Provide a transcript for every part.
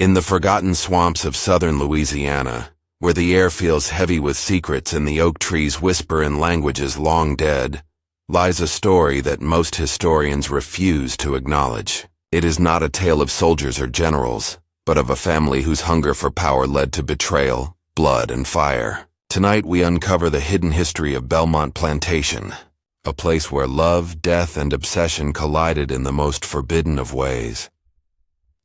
In the forgotten swamps of southern Louisiana, where the air feels heavy with secrets and the oak trees whisper in languages long dead, lies a story that most historians refuse to acknowledge. It is not a tale of soldiers or generals, but of a family whose hunger for power led to betrayal, blood, and fire. Tonight we uncover the hidden history of Belmont Plantation, a place where love, death, and obsession collided in the most forbidden of ways.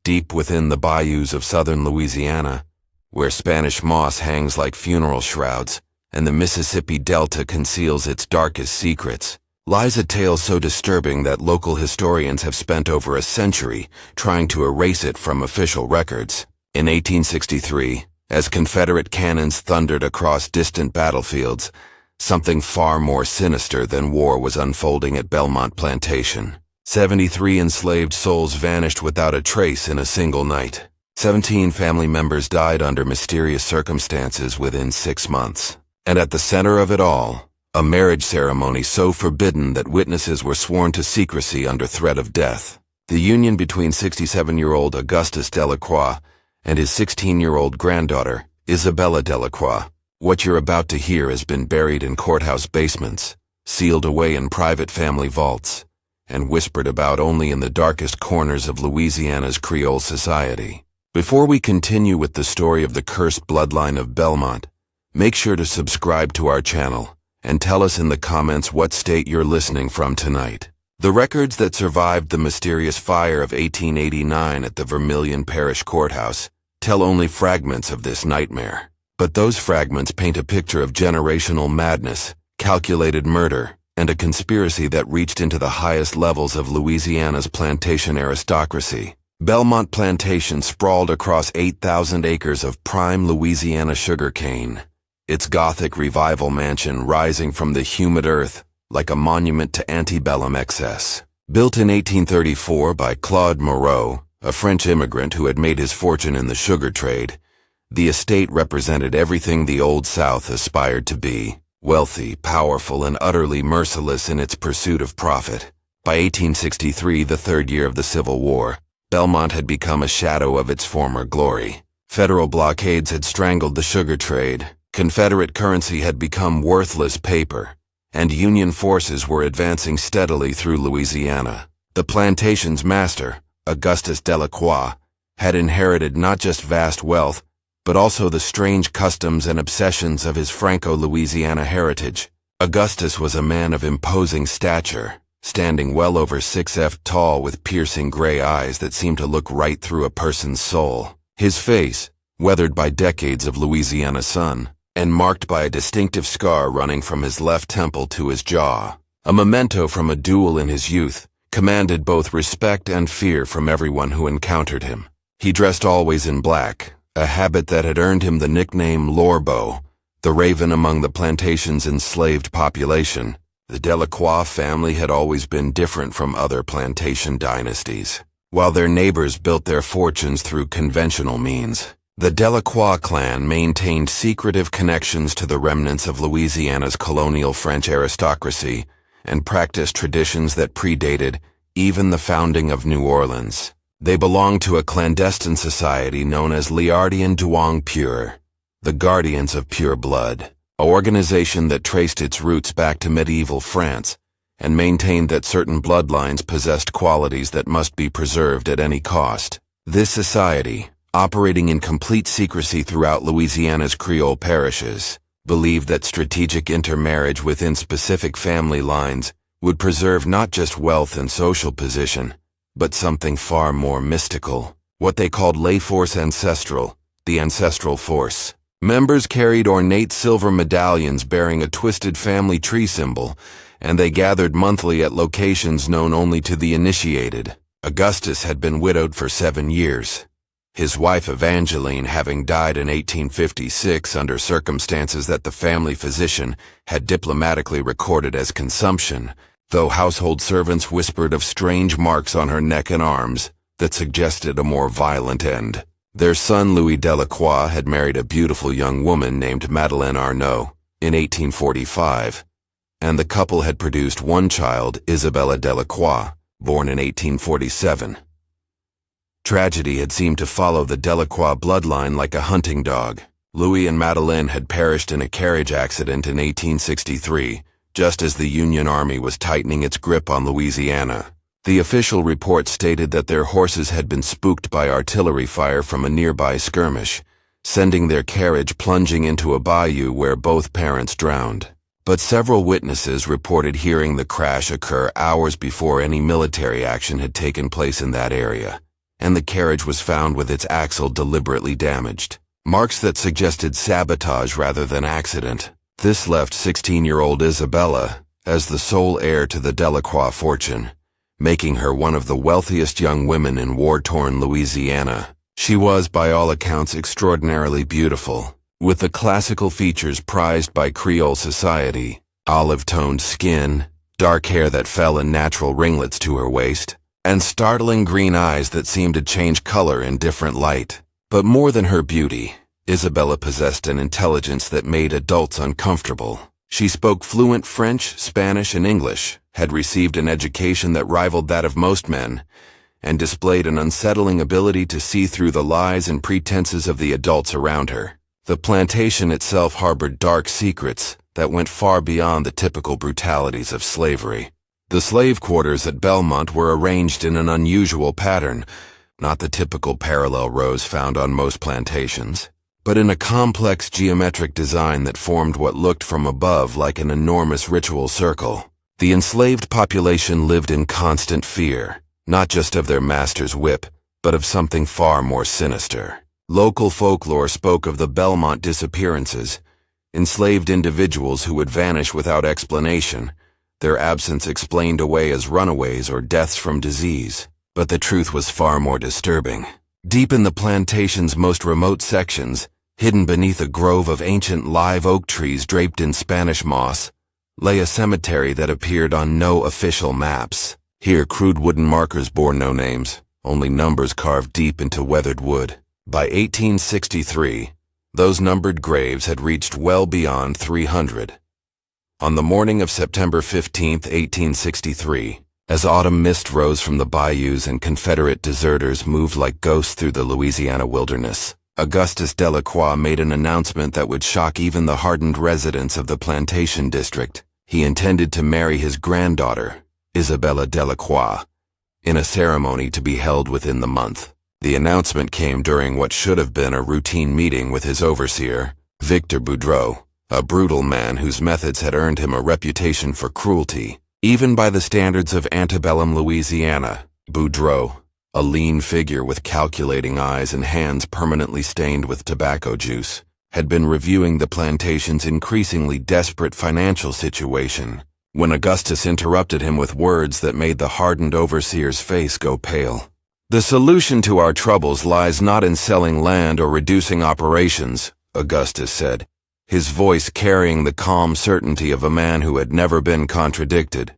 Deep within the bayous of southern Louisiana, where Spanish moss hangs like funeral shrouds and the Mississippi Delta conceals its darkest secrets, lies a tale so disturbing that local historians have spent over a century trying to erase it from official records. In 1863, as Confederate cannons thundered across distant battlefields, something far more sinister than war was unfolding at Belmont Plantation. 73 enslaved souls vanished without a trace in a single night. 17 family members died under mysterious circumstances within 6 months. And at the center of it all, a marriage ceremony so forbidden that witnesses were sworn to secrecy under threat of death. The union between 67-year-old Augustus Delacroix and his 16-year-old granddaughter, Isabella Delacroix. What you're about to hear has been buried in courthouse basements, sealed away in private family vaults, and whispered about only in the darkest corners of Louisiana's Creole society. Before we continue with the story of the cursed bloodline of Belmont, make sure to subscribe to our channel and tell us in the comments what state you're listening from tonight. The records that survived the mysterious fire of 1889 at the Vermilion Parish Courthouse tell only fragments of this nightmare. But those fragments paint a picture of generational madness, calculated murder, and a conspiracy that reached into the highest levels of Louisiana's plantation aristocracy. Belmont Plantation sprawled across 8,000 acres of prime Louisiana sugarcane, its Gothic revival mansion rising from the humid earth like a monument to antebellum excess. Built in 1834 by Claude Moreau, a French immigrant who had made his fortune in the sugar trade, the estate represented everything the Old South aspired to be: wealthy, powerful, and utterly merciless in its pursuit of profit. By 1863, the third year of the Civil War, Belmont had become a shadow of its former glory. Federal blockades had strangled the sugar trade, Confederate currency had become worthless paper, and Union forces were advancing steadily through Louisiana. The plantation's master, Augustus Delacroix, had inherited not just vast wealth, but also the strange customs and obsessions of his Franco-Louisiana heritage. Augustus was a man of imposing stature, standing well over 6 feet tall with piercing gray eyes that seemed to look right through a person's soul. His face, weathered by decades of Louisiana sun, and marked by a distinctive scar running from his left temple to his jaw, a memento from a duel in his youth, commanded both respect and fear from everyone who encountered him. He dressed always in black, a habit that had earned him the nickname Lorbeau, the raven among the plantation's enslaved population. The Delacroix family had always been different from other plantation dynasties. While their neighbors built their fortunes through conventional means, the Delacroix clan maintained secretive connections to the remnants of Louisiana's colonial French aristocracy and practiced traditions that predated even the founding of New Orleans. They belonged to a clandestine society known as Liardien Douang Pur, the Guardians of Pure Blood, an organization that traced its roots back to medieval France and maintained that certain bloodlines possessed qualities that must be preserved at any cost. This society, operating in complete secrecy throughout Louisiana's Creole parishes, believed that strategic intermarriage within specific family lines would preserve not just wealth and social position, but something far more mystical, what they called lay force ancestral, the ancestral force. Members carried ornate silver medallions bearing a twisted family tree symbol, and they gathered monthly at locations known only to the initiated. Augustus had been widowed for 7 years, his wife Evangeline having died in 1856 under circumstances that the family physician had diplomatically recorded as consumption, though household servants whispered of strange marks on her neck and arms that suggested a more violent end. Their son Louis Delacroix had married a beautiful young woman named Madeleine Arnaud in 1845, and the couple had produced one child, Isabella Delacroix, born in 1847. Tragedy had seemed to follow the Delacroix bloodline like a hunting dog. Louis and Madeleine had perished in a carriage accident in 1863, just as the Union Army was tightening its grip on Louisiana. The official report stated that their horses had been spooked by artillery fire from a nearby skirmish, sending their carriage plunging into a bayou where both parents drowned. But several witnesses reported hearing the crash occur hours before any military action had taken place in that area, and the carriage was found with its axle deliberately damaged. Marks that suggested sabotage rather than accident. This left 16-year-old Isabella as the sole heir to the Delacroix fortune, making her one of the wealthiest young women in war-torn Louisiana. She was, by all accounts, extraordinarily beautiful, with the classical features prized by Creole society: olive-toned skin, dark hair that fell in natural ringlets to her waist, and startling green eyes that seemed to change color in different light. But more than her beauty, Isabella possessed an intelligence that made adults uncomfortable. She spoke fluent French, Spanish, and English, had received an education that rivaled that of most men, and displayed an unsettling ability to see through the lies and pretenses of the adults around her. The plantation itself harbored dark secrets that went far beyond the typical brutalities of slavery. The slave quarters at Belmont were arranged in an unusual pattern, not the typical parallel rows found on most plantations, but in a complex geometric design that formed what looked from above like an enormous ritual circle. The enslaved population lived in constant fear, not just of their master's whip, but of something far more sinister. Local folklore spoke of the Belmont disappearances, enslaved individuals who would vanish without explanation, their absence explained away as runaways or deaths from disease. But the truth was far more disturbing. Deep in the plantation's most remote sections, hidden beneath a grove of ancient live oak trees draped in Spanish moss, lay a cemetery that appeared on no official maps. Here, crude wooden markers bore no names, only numbers carved deep into weathered wood. By 1863, those numbered graves had reached well beyond 300. On the morning of September 15, 1863, as autumn mist rose from the bayous and Confederate deserters moved like ghosts through the Louisiana wilderness, Augustus Delacroix made an announcement that would shock even the hardened residents of the plantation district. He intended to marry his granddaughter, Isabella Delacroix, in a ceremony to be held within the month. The announcement came during what should have been a routine meeting with his overseer, Victor Boudreau, a brutal man whose methods had earned him a reputation for cruelty. Even by the standards of antebellum Louisiana, Boudreau, a lean figure with calculating eyes and hands permanently stained with tobacco juice, had been reviewing the plantation's increasingly desperate financial situation, when Augustus interrupted him with words that made the hardened overseer's face go pale. "The solution to our troubles lies not in selling land or reducing operations," Augustus said, his voice carrying the calm certainty of a man who had never been contradicted.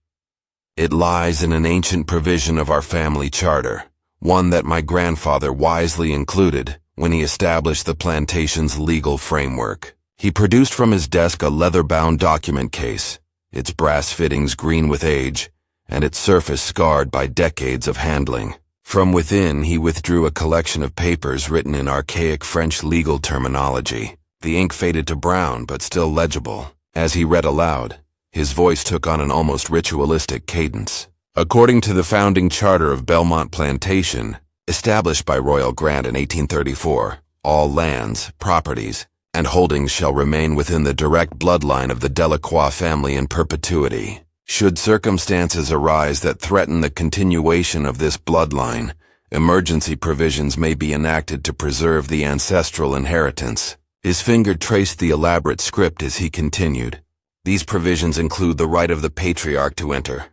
"It lies in an ancient provision of our family charter, one that my grandfather wisely included when he established the plantation's legal framework." He produced from his desk a leather-bound document case, its brass fittings green with age, and its surface scarred by decades of handling. From within, he withdrew a collection of papers written in archaic French legal terminology. The ink faded to brown, but still legible. As he read aloud, his voice took on an almost ritualistic cadence. "According to the founding charter of Belmont Plantation, established by royal grant in 1834, all lands, properties, and holdings shall remain within the direct bloodline of the Delacroix family in perpetuity. Should circumstances arise that threaten the continuation of this bloodline, emergency provisions may be enacted to preserve the ancestral inheritance." His finger traced the elaborate script as he continued. "These provisions include the right of the patriarch to enter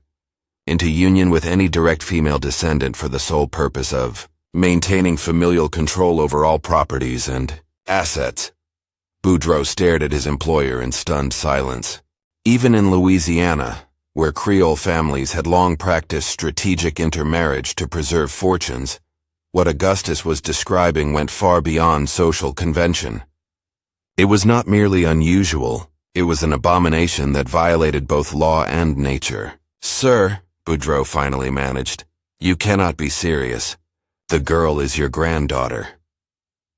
into union with any direct female descendant for the sole purpose of maintaining familial control over all properties and assets." Boudreau stared at his employer in stunned silence. Even in Louisiana, where Creole families had long practiced strategic intermarriage to preserve fortunes, what Augustus was describing went far beyond social convention. It was not merely unusual, it was an abomination that violated both law and nature. "Sir," Boudreau finally managed, "you cannot be serious. The girl is your granddaughter.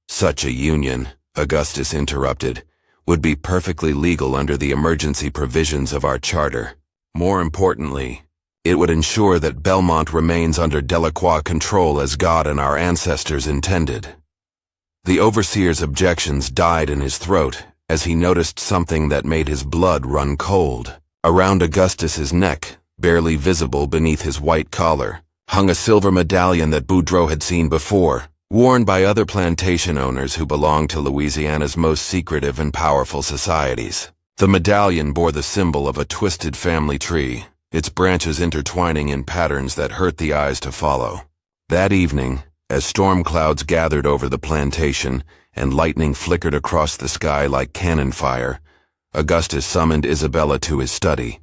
Such a union, Augustus interrupted, would be perfectly legal under the emergency provisions of our charter. More importantly, it would ensure that Belmont remains under Delacroix control as God and our ancestors intended. The overseer's objections died in his throat as he noticed something that made his blood run cold. Around Augustus's neck, barely visible beneath his white collar, hung a silver medallion that Boudreaux had seen before, worn by other plantation owners who belonged to Louisiana's most secretive and powerful societies. The medallion bore the symbol of a twisted family tree, its branches intertwining in patterns that hurt the eyes to follow. That evening, as storm clouds gathered over the plantation and lightning flickered across the sky like cannon fire, Augustus summoned Isabella to his study.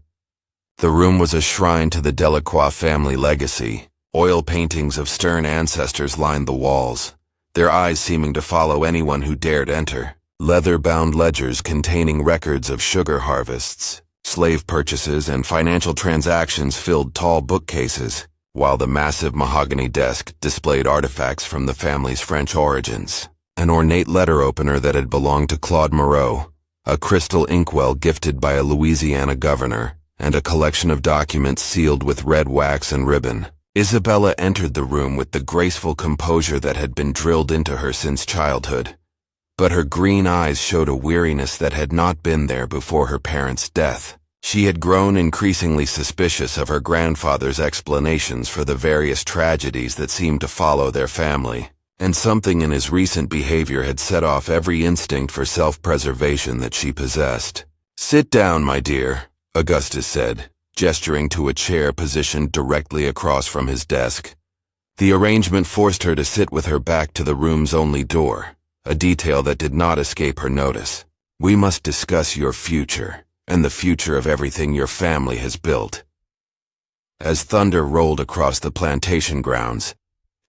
The room was a shrine to the Delacroix family legacy. Oil paintings of stern ancestors lined the walls, their eyes seeming to follow anyone who dared enter. Leather-bound ledgers containing records of sugar harvests, slave purchases, and financial transactions filled tall bookcases, while the massive mahogany desk displayed artifacts from the family's French origins. An ornate letter opener that had belonged to Claude Moreau, a crystal inkwell gifted by a Louisiana governor, and a collection of documents sealed with red wax and ribbon. Isabella entered the room with the graceful composure that had been drilled into her since childhood, but her green eyes showed a weariness that had not been there before her parents' death. She had grown increasingly suspicious of her grandfather's explanations for the various tragedies that seemed to follow their family, and something in his recent behavior had set off every instinct for self-preservation that she possessed. "Sit down, my dear," Augustus said, gesturing to a chair positioned directly across from his desk. The arrangement forced her to sit with her back to the room's only door, a detail that did not escape her notice. "We must discuss your future, and the future of everything your family has built." As thunder rolled across the plantation grounds,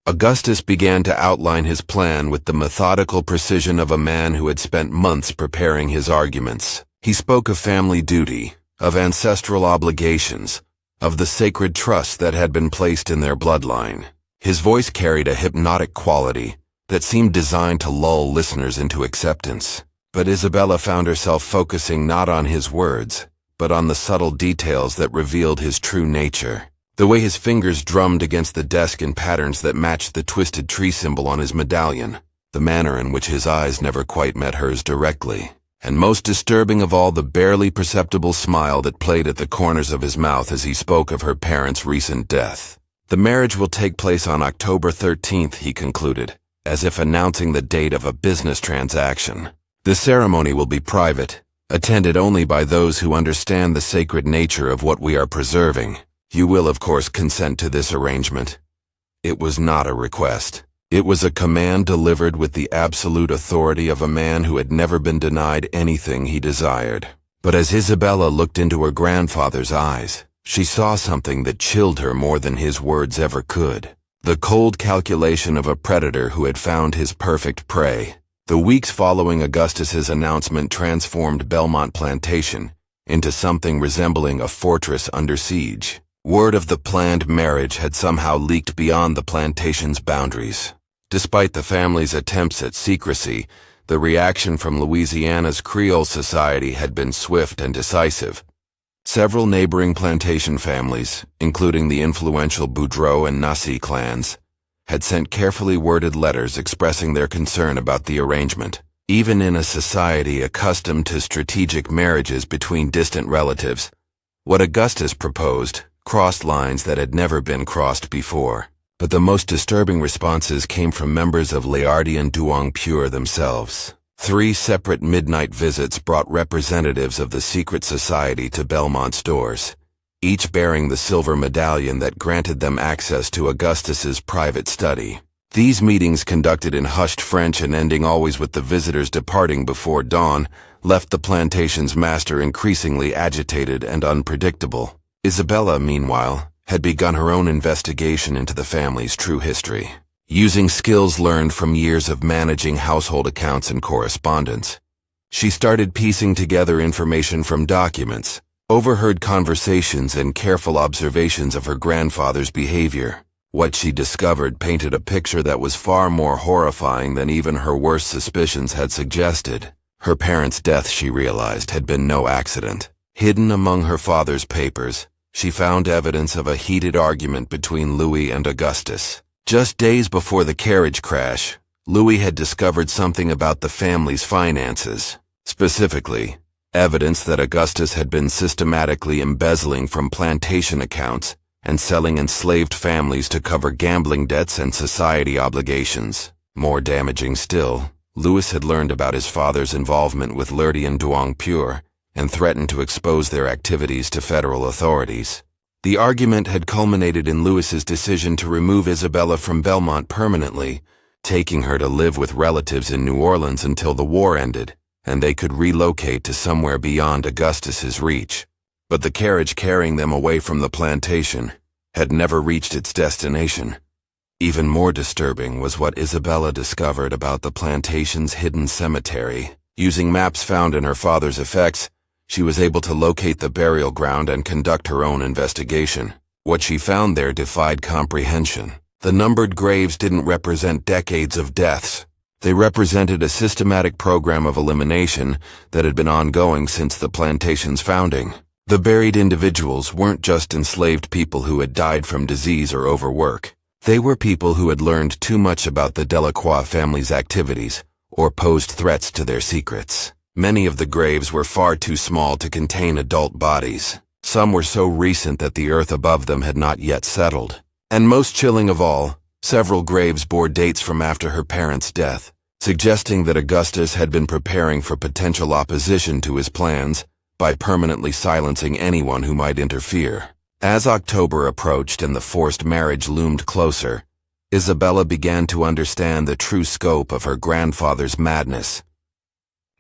Augustus began to outline his plan with the methodical precision of a man who had spent months preparing his arguments. He spoke of family duty, of ancestral obligations, of the sacred trust that had been placed in their bloodline. His voice carried a hypnotic quality that seemed designed to lull listeners into acceptance. But Isabella found herself focusing not on his words, but on the subtle details that revealed his true nature. The way his fingers drummed against the desk in patterns that matched the twisted tree symbol on his medallion, the manner in which his eyes never quite met hers directly, and most disturbing of all, the barely perceptible smile that played at the corners of his mouth as he spoke of her parents' recent death. "The marriage will take place on October 13th, he concluded, as if announcing the date of a business transaction. "The ceremony will be private, attended only by those who understand the sacred nature of what we are preserving. You will, of course, consent to this arrangement." It was not a request. It was a command delivered with the absolute authority of a man who had never been denied anything he desired. But as Isabella looked into her grandfather's eyes, she saw something that chilled her more than his words ever could. The cold calculation of a predator who had found his perfect prey. The weeks following Augustus's announcement transformed Belmont Plantation into something resembling a fortress under siege. Word of the planned marriage had somehow leaked beyond the plantation's boundaries. Despite the family's attempts at secrecy, the reaction from Louisiana's Creole society had been swift and decisive. Several neighboring plantation families, including the influential Boudreaux and Nassau clans, had sent carefully worded letters expressing their concern about the arrangement. Even in a society accustomed to strategic marriages between distant relatives, what Augustus proposed crossed lines that had never been crossed before. But the most disturbing responses came from members of Laardian Duong Pure themselves. 3 separate midnight visits brought representatives of the secret society to Belmont's doors, each bearing the silver medallion that granted them access to Augustus's private study. These meetings, conducted in hushed French and ending always with the visitors departing before dawn, left the plantation's master increasingly agitated and unpredictable. Isabella, meanwhile, had begun her own investigation into the family's true history. Using skills learned from years of managing household accounts and correspondence, she started piecing together information from documents, overheard conversations, and careful observations of her grandfather's behavior. What she discovered painted a picture that was far more horrifying than even her worst suspicions had suggested. Her parents' death, she realized, had been no accident. Hidden among her father's papers, she found evidence of a heated argument between Louis and Augustus. Just days before the carriage crash, Louis had discovered something about the family's finances. Specifically, evidence that Augustus had been systematically embezzling from plantation accounts and selling enslaved families to cover gambling debts and society obligations. More damaging still, Louis had learned about his father's involvement with Louisiana and threatened to expose their activities to federal authorities. The argument had culminated in Louis's decision to remove Isabella from Belmont permanently, taking her to live with relatives in New Orleans until the war ended, and they could relocate to somewhere beyond Augustus's reach. But the carriage carrying them away from the plantation had never reached its destination. Even more disturbing was what Isabella discovered about the plantation's hidden cemetery. Using maps found in her father's effects, she was able to locate the burial ground and conduct her own investigation. What she found there defied comprehension. The numbered graves didn't represent decades of deaths. They represented a systematic program of elimination that had been ongoing since the plantation's founding. The buried individuals weren't just enslaved people who had died from disease or overwork. They were people who had learned too much about the Delacroix family's activities or posed threats to their secrets. Many of the graves were far too small to contain adult bodies. Some were so recent that the earth above them had not yet settled. And most chilling of all, several graves bore dates from after her parents' death, suggesting that Augustus had been preparing for potential opposition to his plans by permanently silencing anyone who might interfere. As October approached and the forced marriage loomed closer, Isabella began to understand the true scope of her grandfather's madness.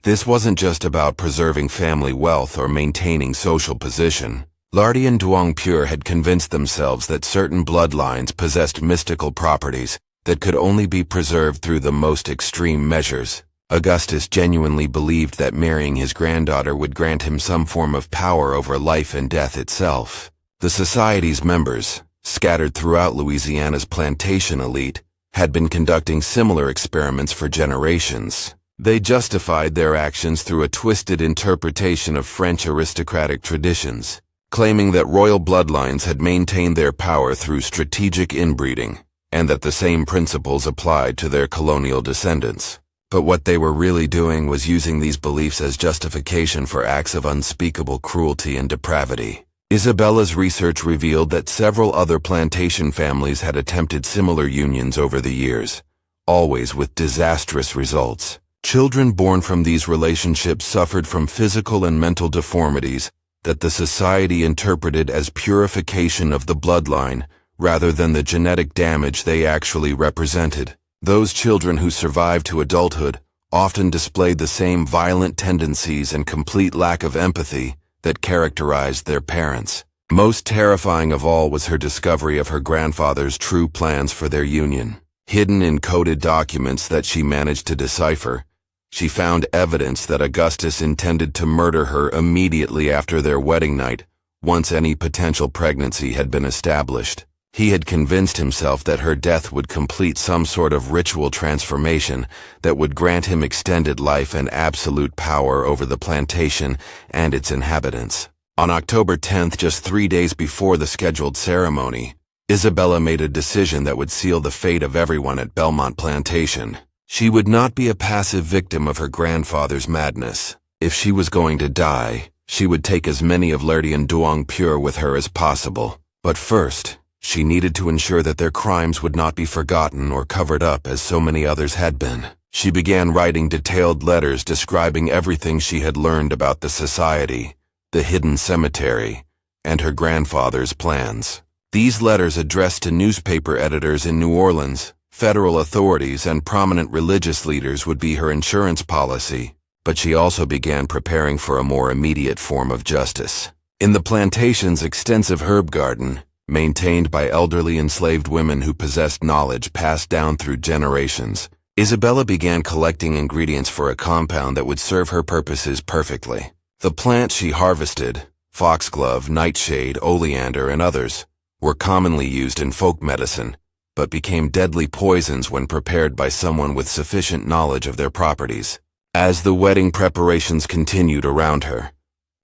This wasn't just about preserving family wealth or maintaining social position. Louisiana had convinced themselves that certain bloodlines possessed mystical properties that could only be preserved through the most extreme measures. Augustus genuinely believed that marrying his granddaughter would grant him some form of power over life and death itself. The society's members, scattered throughout Louisiana's plantation elite, had been conducting similar experiments for generations. They justified their actions through a twisted interpretation of French aristocratic traditions, claiming that royal bloodlines had maintained their power through strategic inbreeding, and that the same principles applied to their colonial descendants. But what they were really doing was using these beliefs as justification for acts of unspeakable cruelty and depravity. Isabella's research revealed that several other plantation families had attempted similar unions over the years, always with disastrous results. Children born from these relationships suffered from physical and mental deformities that the society interpreted as purification of the bloodline rather than the genetic damage they actually represented. Those children who survived to adulthood often displayed the same violent tendencies and complete lack of empathy that characterized their parents. Most terrifying of all was her discovery of her grandfather's true plans for their union. Hidden in coded documents that she managed to decipher, she found evidence that Augustus intended to murder her immediately after their wedding night, once any potential pregnancy had been established. He had convinced himself that her death would complete some sort of ritual transformation that would grant him extended life and absolute power over the plantation and its inhabitants. On October 10th, just 3 days before the scheduled ceremony, Isabella made a decision that would seal the fate of everyone at Belmont Plantation. She would not be a passive victim of her grandfather's madness. If she was going to die, she would take as many of Louisiana with her as possible. But first, she needed to ensure that their crimes would not be forgotten or covered up as so many others had been. She began writing detailed letters describing everything she had learned about the society, the hidden cemetery, and her grandfather's plans. These letters addressed to newspaper editors in New Orleans, federal authorities, and prominent religious leaders would be her insurance policy, but she also began preparing for a more immediate form of justice. In the plantation's extensive herb garden, maintained by elderly enslaved women who possessed knowledge passed down through generations, Isabella began collecting ingredients for a compound that would serve her purposes perfectly. The plants she harvested, foxglove, nightshade, oleander, and others, were commonly used in folk medicine, but became deadly poisons when prepared by someone with sufficient knowledge of their properties. As the wedding preparations continued around her,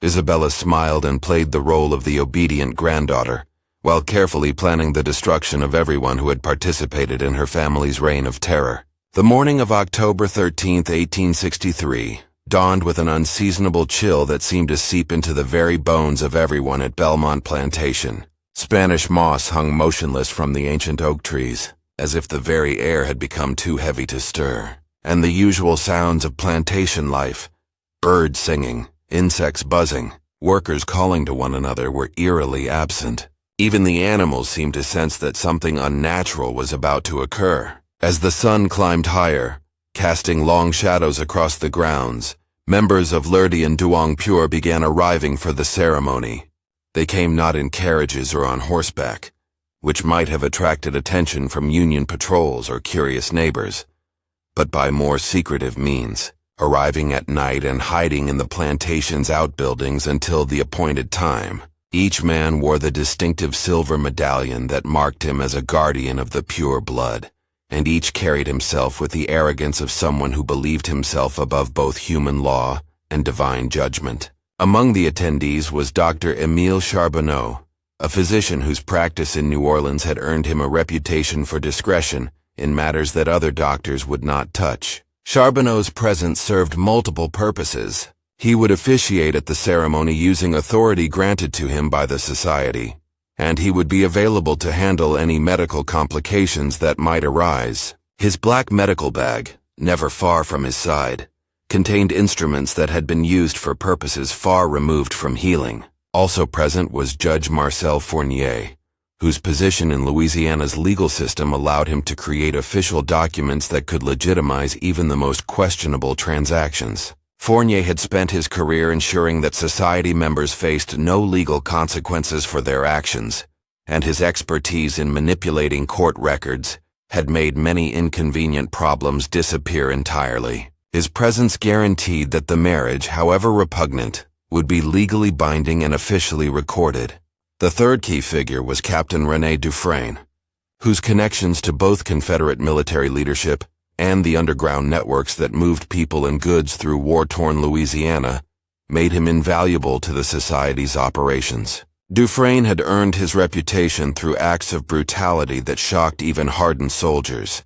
Isabella smiled and played the role of the obedient granddaughter, while carefully planning the destruction of everyone who had participated in her family's reign of terror. The morning of October 13, 1863, dawned with an unseasonable chill that seemed to seep into the very bones of everyone at Belmont Plantation. Spanish moss hung motionless from the ancient oak trees, as if the very air had become too heavy to stir, and the usual sounds of plantation life, birds singing, insects buzzing, workers calling to one another, were eerily absent. Even the animals seemed to sense that something unnatural was about to occur. As the sun climbed higher, casting long shadows across the grounds, members of Lurdy and Duong Pure began arriving for the ceremony. They came not in carriages or on horseback, which might have attracted attention from Union patrols or curious neighbors, but by more secretive means, arriving at night and hiding in the plantation's outbuildings until the appointed time. Each man wore the distinctive silver medallion that marked him as a guardian of the pure blood, and each carried himself with the arrogance of someone who believed himself above both human law and divine judgment. Among the attendees was Dr. Émile Charbonneau, a physician whose practice in New Orleans had earned him a reputation for discretion in matters that other doctors would not touch. Charbonneau's presence served multiple purposes. He would officiate at the ceremony using authority granted to him by the society, and he would be available to handle any medical complications that might arise. His black medical bag, never far from his side, contained instruments that had been used for purposes far removed from healing. Also present was Judge Marcel Fournier, whose position in Louisiana's legal system allowed him to create official documents that could legitimize even the most questionable transactions. Fournier had spent his career ensuring that society members faced no legal consequences for their actions, and his expertise in manipulating court records had made many inconvenient problems disappear entirely. His presence guaranteed that the marriage, however repugnant, would be legally binding and officially recorded. The third key figure was Captain René Dufresne, whose connections to both Confederate military leadership and the underground networks that moved people and goods through war-torn Louisiana made him invaluable to the society's operations. Dufresne had earned his reputation through acts of brutality that shocked even hardened soldiers,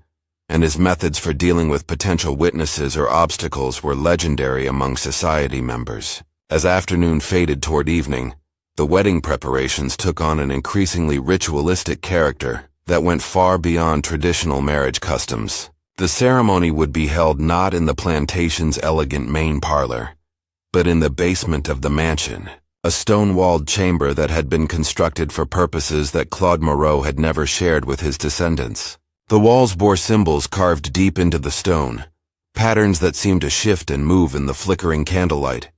and his methods for dealing with potential witnesses or obstacles were legendary among society members. As afternoon faded toward evening, the wedding preparations took on an increasingly ritualistic character that went far beyond traditional marriage customs. The ceremony would be held not in the plantation's elegant main parlor, but in the basement of the mansion, a stone-walled chamber that had been constructed for purposes that Claude Moreau had never shared with his descendants. The walls bore symbols carved deep into the stone, patterns that seemed to shift and move in the flickering candlelight,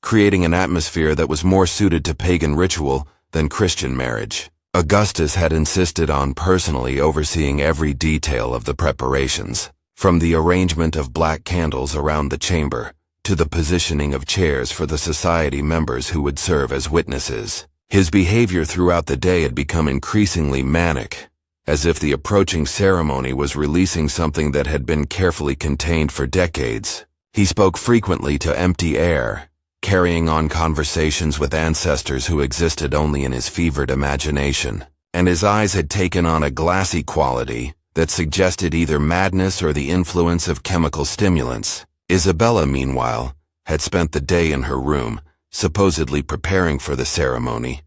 creating an atmosphere that was more suited to pagan ritual than Christian marriage. Augustus had insisted on personally overseeing every detail of the preparations, from the arrangement of black candles around the chamber to the positioning of chairs for the society members who would serve as witnesses. His behavior throughout the day had become increasingly manic, as if the approaching ceremony was releasing something that had been carefully contained for decades. He spoke frequently to empty air, carrying on conversations with ancestors who existed only in his fevered imagination, and his eyes had taken on a glassy quality that suggested either madness or the influence of chemical stimulants. Isabella, meanwhile, had spent the day in her room, supposedly preparing for the ceremony,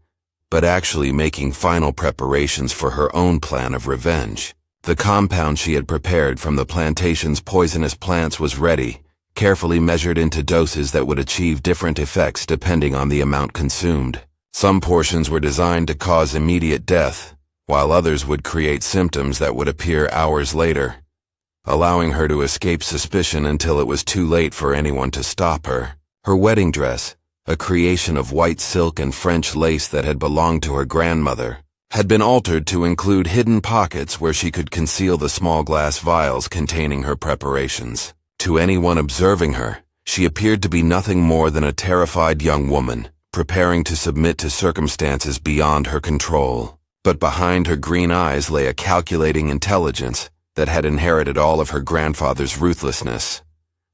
but actually making final preparations for her own plan of revenge. The compound she had prepared from the plantation's poisonous plants was ready, carefully measured into doses that would achieve different effects depending on the amount consumed. Some portions were designed to cause immediate death, while others would create symptoms that would appear hours later, allowing her to escape suspicion until it was too late for anyone to stop her. Her wedding dress, a creation of white silk and French lace that had belonged to her grandmother, had been altered to include hidden pockets where she could conceal the small glass vials containing her preparations. To anyone observing her, she appeared to be nothing more than a terrified young woman, preparing to submit to circumstances beyond her control. but behind her green eyes lay a calculating intelligence that had inherited all of her grandfather's ruthlessness,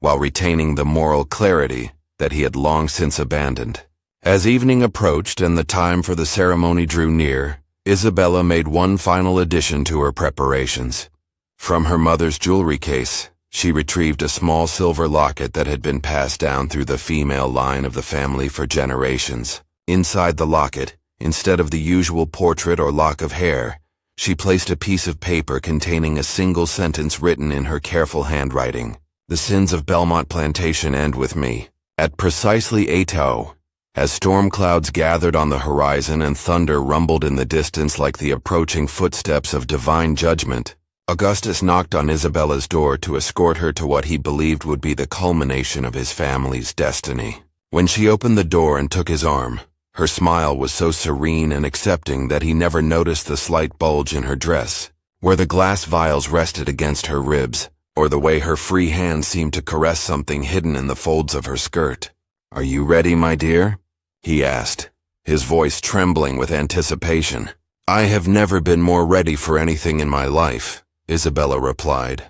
while retaining the moral clarity that he had long since abandoned. As evening approached and the time for the ceremony drew near, Isabella made one final addition to her preparations. From her mother's jewelry case, she retrieved a small silver locket that had been passed down through the female line of the family for generations. Inside the locket, instead of the usual portrait or lock of hair, she placed a piece of paper containing a single sentence written in her careful handwriting. "The sins of Belmont Plantation end with me." At precisely 8:00, as storm clouds gathered on the horizon and thunder rumbled in the distance like the approaching footsteps of divine judgment, Augustus knocked on Isabella's door to escort her to what he believed would be the culmination of his family's destiny. When she opened the door and took his arm, her smile was so serene and accepting that he never noticed the slight bulge in her dress, where the glass vials rested against her ribs, or the way her free hand seemed to caress something hidden in the folds of her skirt. "Are you ready, my dear?" he asked, his voice trembling with anticipation. "I have never been more ready for anything in my life," Isabella replied.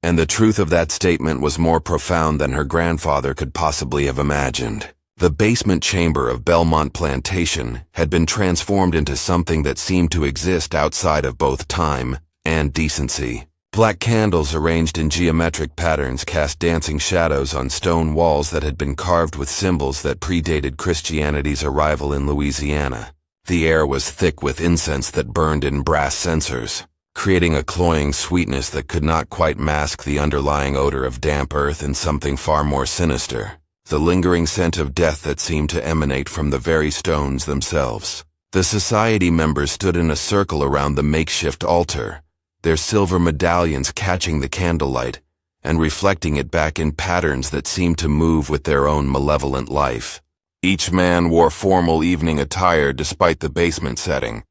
And the truth of that statement was more profound than her grandfather could possibly have imagined. The basement chamber of Belmont Plantation had been transformed into something that seemed to exist outside of both time and decency. Black candles arranged in geometric patterns cast dancing shadows on stone walls that had been carved with symbols that predated Christianity's arrival in Louisiana. The air was thick with incense that burned in brass censers, creating a cloying sweetness that could not quite mask the underlying odor of damp earth and something far more sinister, the lingering scent of death that seemed to emanate from the very stones themselves. The society members stood in a circle around the makeshift altar, their silver medallions catching the candlelight and reflecting it back in patterns that seemed to move with their own malevolent life. Each man wore formal evening attire despite the basement setting,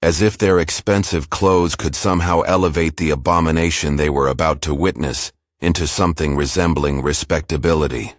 as if their expensive clothes could somehow elevate the abomination they were about to witness into something resembling respectability.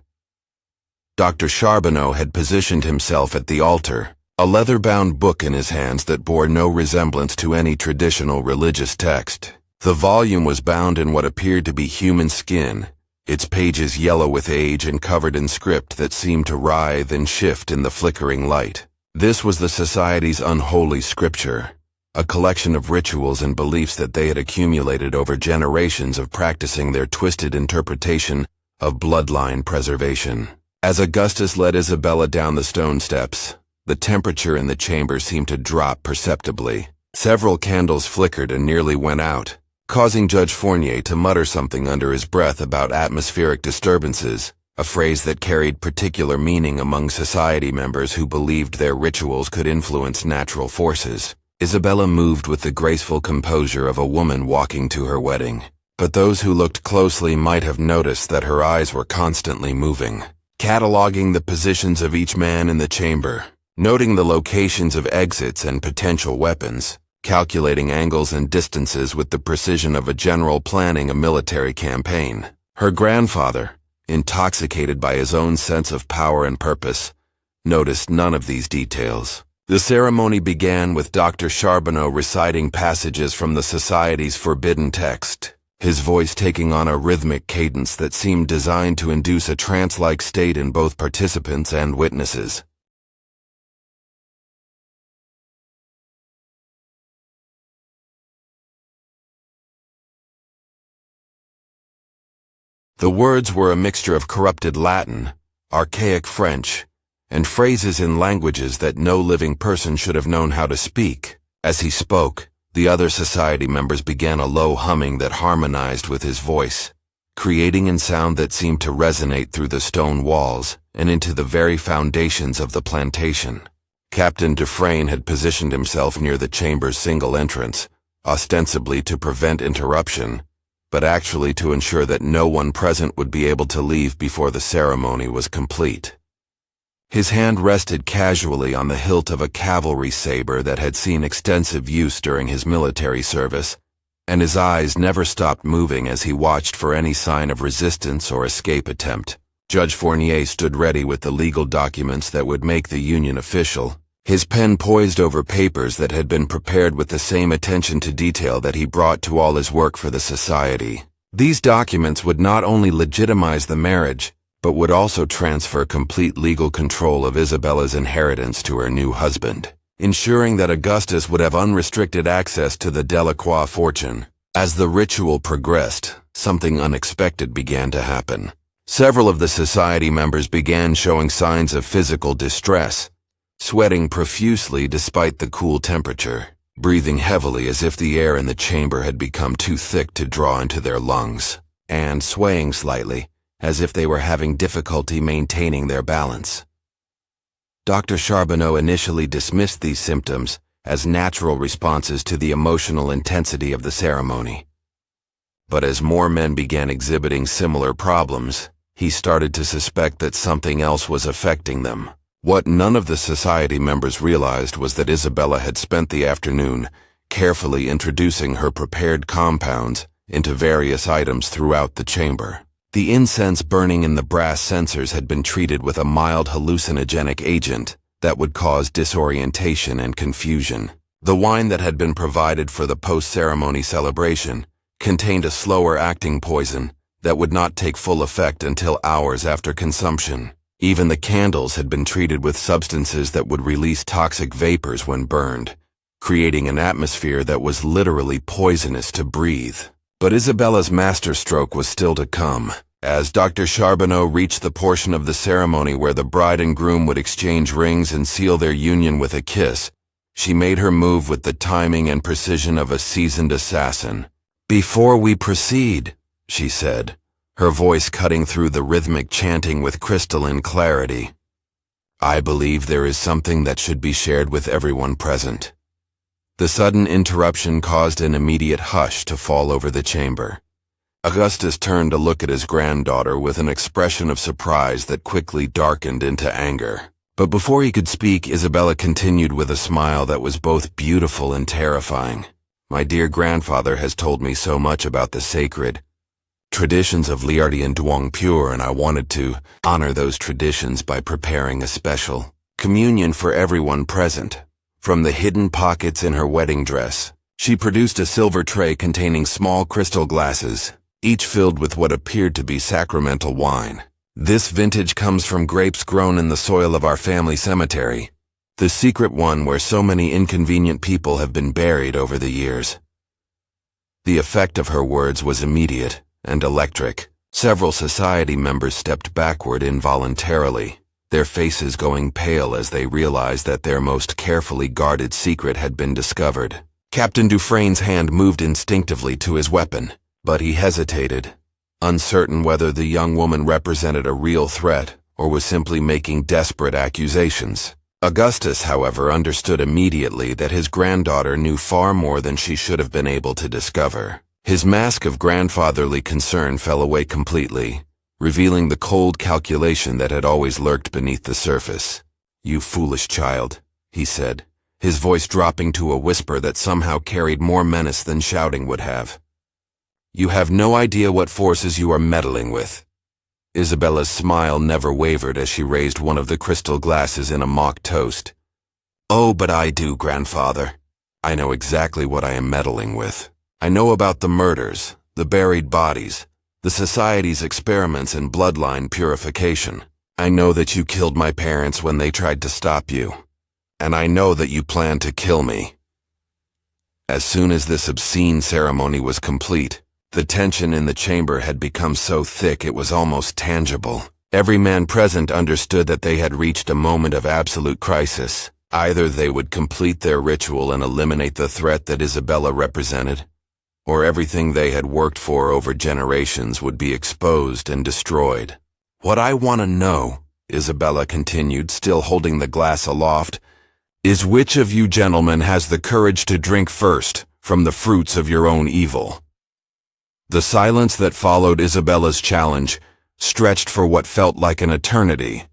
Dr. Charbonneau had positioned himself at the altar, a leather-bound book in his hands that bore no resemblance to any traditional religious text. The volume was bound in what appeared to be human skin, its pages yellow with age and covered in script that seemed to writhe and shift in the flickering light. This was the Society's unholy scripture, a collection of rituals and beliefs that they had accumulated over generations of practicing their twisted interpretation of bloodline preservation. As Augustus led Isabella down the stone steps, the temperature in the chamber seemed to drop perceptibly. Several candles flickered and nearly went out, causing Judge Fournier to mutter something under his breath about atmospheric disturbances, a phrase that carried particular meaning among society members who believed their rituals could influence natural forces. Isabella moved with the graceful composure of a woman walking to her wedding, but those who looked closely might have noticed that her eyes were constantly moving, cataloging the positions of each man in the chamber, noting the locations of exits and potential weapons, calculating angles and distances with the precision of a general planning a military campaign. Her grandfather, intoxicated by his own sense of power and purpose, noticed none of these details. The ceremony began with Dr. Charbonneau reciting passages from the Society's forbidden text, his voice taking on a rhythmic cadence that seemed designed to induce a trance-like state in both participants and witnesses. The words were a mixture of corrupted Latin, archaic French, and phrases in languages that no living person should have known how to speak. As he spoke, the other society members began a low humming that harmonized with his voice, creating a sound that seemed to resonate through the stone walls and into the very foundations of the plantation. Captain Dufresne had positioned himself near the chamber's single entrance, ostensibly to prevent interruption, but actually to ensure that no one present would be able to leave before the ceremony was complete. His hand rested casually on the hilt of a cavalry saber that had seen extensive use during his military service, and his eyes never stopped moving as he watched for any sign of resistance or escape attempt. Judge Fournier stood ready with the legal documents that would make the union official, his pen poised over papers that had been prepared with the same attention to detail that he brought to all his work for the society. These documents would not only legitimize the marriage, but would also transfer complete legal control of Isabella's inheritance to her new husband, ensuring that Augustus would have unrestricted access to the Delacroix fortune. As the ritual progressed, something unexpected began to happen. Several of the society members began showing signs of physical distress, sweating profusely despite the cool temperature, breathing heavily as if the air in the chamber had become too thick to draw into their lungs, and swaying slightly, as if they were having difficulty maintaining their balance. Dr. Charbonneau initially dismissed these symptoms as natural responses to the emotional intensity of the ceremony. But as more men began exhibiting similar problems, he started to suspect that something else was affecting them. What none of the society members realized was that Isabella had spent the afternoon carefully introducing her prepared compounds into various items throughout the chamber. The incense burning in the brass censers had been treated with a mild hallucinogenic agent that would cause disorientation and confusion. The wine that had been provided for the post-ceremony celebration contained a slower-acting poison that would not take full effect until hours after consumption. Even the candles had been treated with substances that would release toxic vapors when burned, creating an atmosphere that was literally poisonous to breathe. But Isabella's masterstroke was still to come. As Dr. Charbonneau reached the portion of the ceremony where the bride and groom would exchange rings and seal their union with a kiss, she made her move with the timing and precision of a seasoned assassin. "Before we proceed," she said, her voice cutting through the rhythmic chanting with crystalline clarity, "I believe there is something that should be shared with everyone present." The sudden interruption caused an immediate hush to fall over the chamber. Augustus turned to look at his granddaughter with an expression of surprise that quickly darkened into anger. But before he could speak, Isabella continued with a smile that was both beautiful and terrifying. "My dear grandfather has told me so much about the sacred traditions of Liardi and Duong Pure, and I wanted to honor those traditions by preparing a special communion for everyone present." From the hidden pockets in her wedding dress, she produced a silver tray containing small crystal glasses, each filled with what appeared to be sacramental wine. "This vintage comes from grapes grown in the soil of our family cemetery, the secret one where so many inconvenient people have been buried over the years." The effect of her words was immediate and electric. Several society members stepped backward involuntarily, their faces going pale as they realized that their most carefully guarded secret had been discovered. Captain Dufresne's hand moved instinctively to his weapon, but he hesitated, uncertain whether the young woman represented a real threat or was simply making desperate accusations. Augustus, however, understood immediately that his granddaughter knew far more than she should have been able to discover. His mask of grandfatherly concern fell away completely, revealing the cold calculation that had always lurked beneath the surface. "You foolish child," he said, his voice dropping to a whisper that somehow carried more menace than shouting would have. "You have no idea what forces you are meddling with." Isabella's smile never wavered as she raised one of the crystal glasses in a mock toast. "Oh, but I do, grandfather. I know exactly what I am meddling with. I know about the murders, the buried bodies, the society's experiments in bloodline purification. I know that you killed my parents when they tried to stop you, and I know that you plan to kill me." As soon as this obscene ceremony was complete, the tension in the chamber had become so thick it was almost tangible. Every man present understood that they had reached a moment of absolute crisis. Either they would complete their ritual and eliminate the threat that Isabella represented, or everything they had worked for over generations would be exposed and destroyed. "What I want to know," Isabella continued, still holding the glass aloft, "is which of you gentlemen has the courage to drink first from the fruits of your own evil?" The silence that followed Isabella's challenge stretched for what felt like an eternity,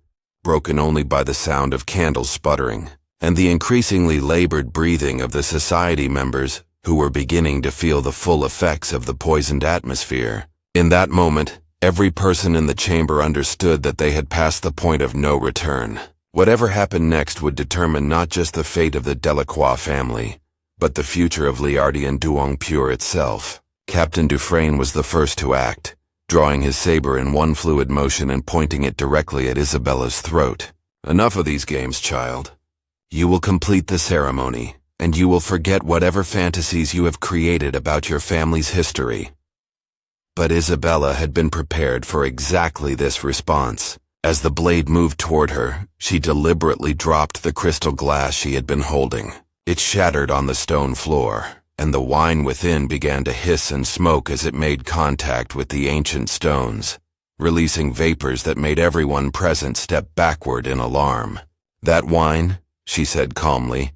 broken only by the sound of candles sputtering, and the increasingly labored breathing of the society members who were beginning to feel the full effects of the poisoned atmosphere. In that moment, every person in the chamber understood that they had passed the point of no return. Whatever happened next would determine not just the fate of the Delacroix family, but the future of Liardi and Duong Pure itself. Captain Dufresne was the first to act, drawing his saber in one fluid motion and pointing it directly at Isabella's throat. Enough of these games, child. You will complete the ceremony, and you will forget whatever fantasies you have created about your family's history. But Isabella had been prepared for exactly this response. As the blade moved toward her, she deliberately dropped the crystal glass she had been holding. It shattered on the stone floor, and the wine within began to hiss and smoke as it made contact with the ancient stones, releasing vapors that made everyone present step backward in alarm. That wine, she said calmly,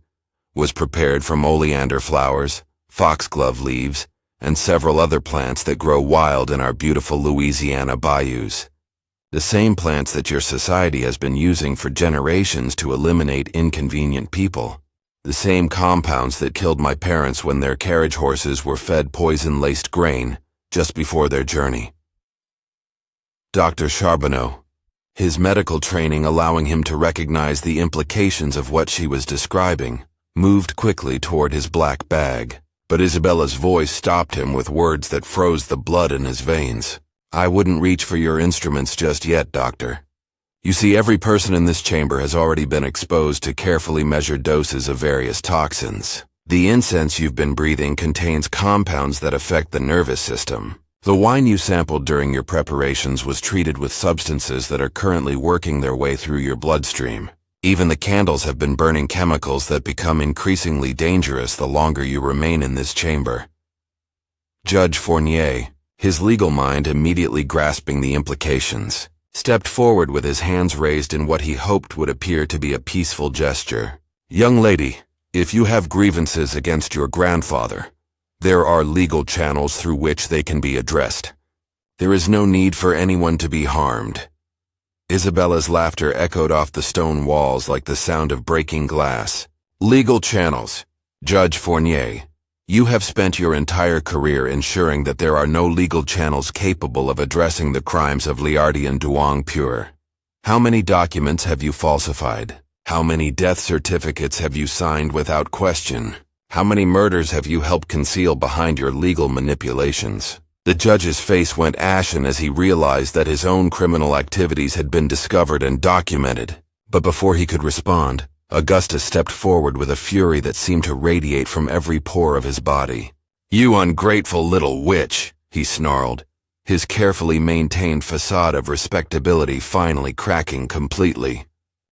was prepared from oleander flowers, foxglove leaves, and several other plants that grow wild in our beautiful Louisiana bayous. The same plants that your society has been using for generations to eliminate inconvenient people. The same compounds that killed my parents when their carriage horses were fed poison-laced grain just before their journey. Dr. Charbonneau, his medical training allowing him to recognize the implications of what she was describing, moved quickly toward his black bag, but Isabella's voice stopped him with words that froze the blood in his veins. I wouldn't reach for your instruments just yet, Doctor. You see, every person in this chamber has already been exposed to carefully measured doses of various toxins. The incense you've been breathing contains compounds that affect the nervous system. The wine you sampled during your preparations was treated with substances that are currently working their way through your bloodstream. Even the candles have been burning chemicals that become increasingly dangerous the longer you remain in this chamber. Judge Fournier, his legal mind immediately grasping the implications, stepped forward with his hands raised in what he hoped would appear to be a peaceful gesture. Young lady, if you have grievances against your grandfather, there are legal channels through which they can be addressed. There is no need for anyone to be harmed. Isabella's laughter echoed off the stone walls like the sound of breaking glass. Legal channels. Judge Fournier, you have spent your entire career ensuring that there are no legal channels capable of addressing the crimes of Liardi and Duong Pure. How many documents have you falsified? How many death certificates have you signed without question? How many murders have you helped conceal behind your legal manipulations? The judge's face went ashen as he realized that his own criminal activities had been discovered and documented. But before he could respond, Augustus stepped forward with a fury that seemed to radiate from every pore of his body. You ungrateful little witch, he snarled, his carefully maintained facade of respectability finally cracking completely.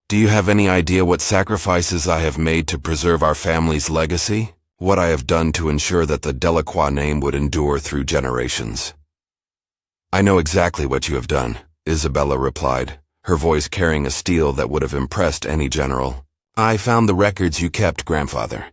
Do you have any idea what sacrifices I have made to preserve our family's legacy? What I have done to ensure that the Delacroix name would endure through generations? I know exactly what you have done, Isabella replied, her voice carrying a steel that would have impressed any general. I found the records you kept, grandfather.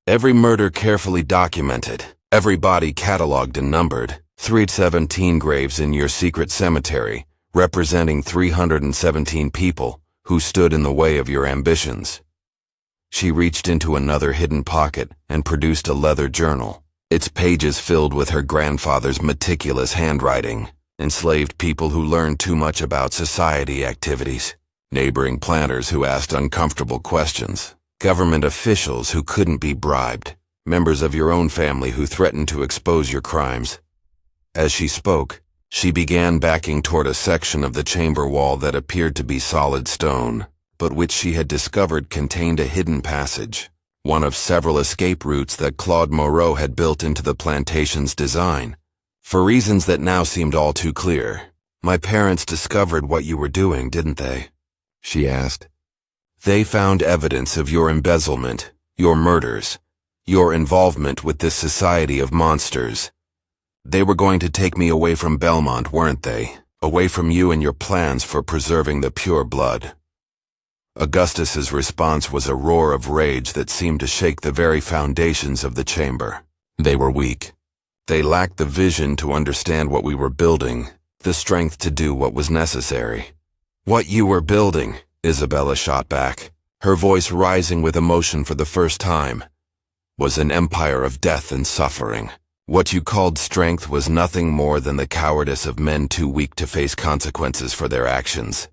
Every murder carefully documented, every body cataloged and numbered, 317 graves in your secret cemetery, representing 317 people who stood in the way of your ambitions. She reached into another hidden pocket and produced a leather journal, its pages filled with her grandfather's meticulous handwriting. Enslaved people who learned too much about society activities, neighboring planters who asked uncomfortable questions, government officials who couldn't be bribed, members of your own family who threatened to expose your crimes. As she spoke, she began backing toward a section of the chamber wall that appeared to be solid stone, but which she had discovered contained a hidden passage, one of several escape routes that Claude Moreau had built into the plantation's design. For reasons that now seemed all too clear, my parents discovered what you were doing, didn't they? She asked. They found evidence of your embezzlement, your murders, your involvement with this society of monsters. They were going to take me away from Belmont, weren't they? Away from you and your plans for preserving the pure blood. Augustus's response was a roar of rage that seemed to shake the very foundations of the chamber. They were weak. They lacked the vision to understand what we were building, the strength to do what was necessary. What you were building, Isabella shot back, her voice rising with emotion for the first time, was an empire of death and suffering. What you called strength was nothing more than the cowardice of men too weak to face consequences for their actions.